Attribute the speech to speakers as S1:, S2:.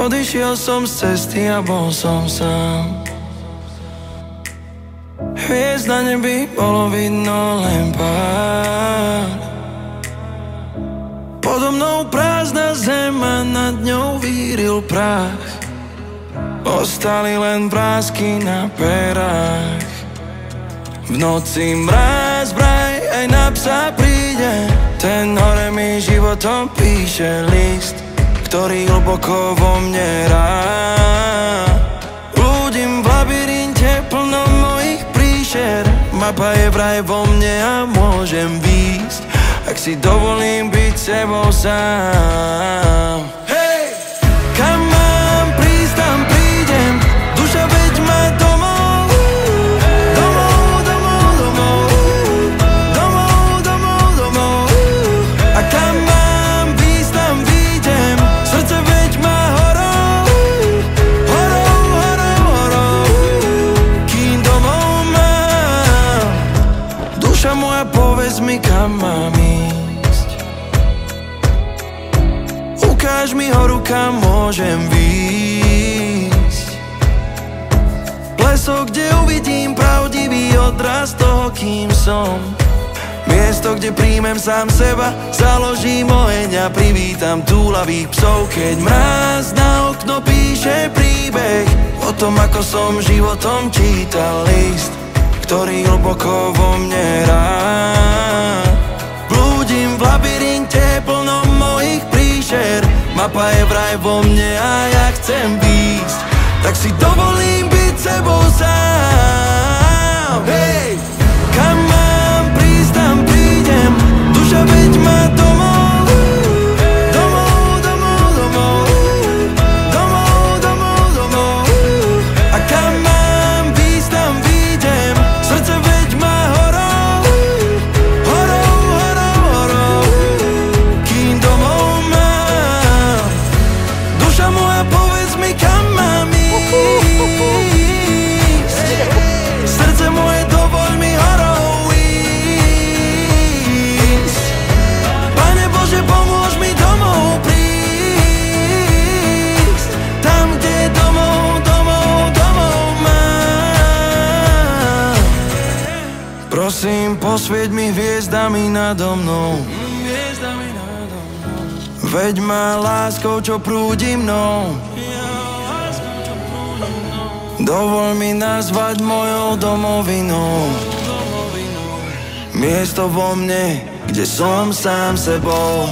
S1: Odišiel som z cesty a bol som sám. Hviezd na nebi bolo vidno len pár. Podo mnou prázdna zem a nad ňou víril prach. Ostali len vrásky na perách. V noci mráz vraj aj na psa príde. Ten hore mi životom píše list, ktorý hlboko vo mne hrá. Blúdim v labyrinte plnom mojich príšer. Mapa je vraj vo mne a môžem výjsť, ak si dovolím byť sebou sám. Hej! Kam mám prísť, tam prídem. Duša veď ma domov. Domov, domov, domov. Domov, domov, domov. A kam mám výjsť, tam výjdem. Srdce veď ma horou. Horou, horou, horou. Kým domov mám. Duša moja, povedz mi, kam mám ísť. Ukáž mi horu, kam môžem výjsť. Pleso, kde uvidím pravdivý odraz toho, kým som. Miesto, kde príjmem sám seba, založím oheň a privítam túlavých psov. Keď mráz na okno píše príbeh o tom, ako som životom čítal list, ktorý hlboko vo mne hrá. Blúdim v labyrinte plnom mojich príšer. Mapa je vraj vo mne a ja chcem výjsť, tak si dovolím byť sebou sám. Hej! Kam mám prísť, tam prídem. Duša veď ma domov. Domov, domov, domov. Domov, domov, domov. A kam mám výjsť, tam výjdem. Srdce veď ma horou. Horou, horou, horou. Kým domov mám. Duša moja, povedz mi, kam mám ísť. Srdce moje, dovoľ mi horou ísť. Pane Bože, pomôž mi domov prísť. Tam, kde domov, domov, domov mám. Prosím, posvieť mi hviezdami nado mnou. Veď ma láskou, čo prúdi mnou. Dovol mi nazvať mojou domovinou. Miesto vo mne, kde som sám sebou.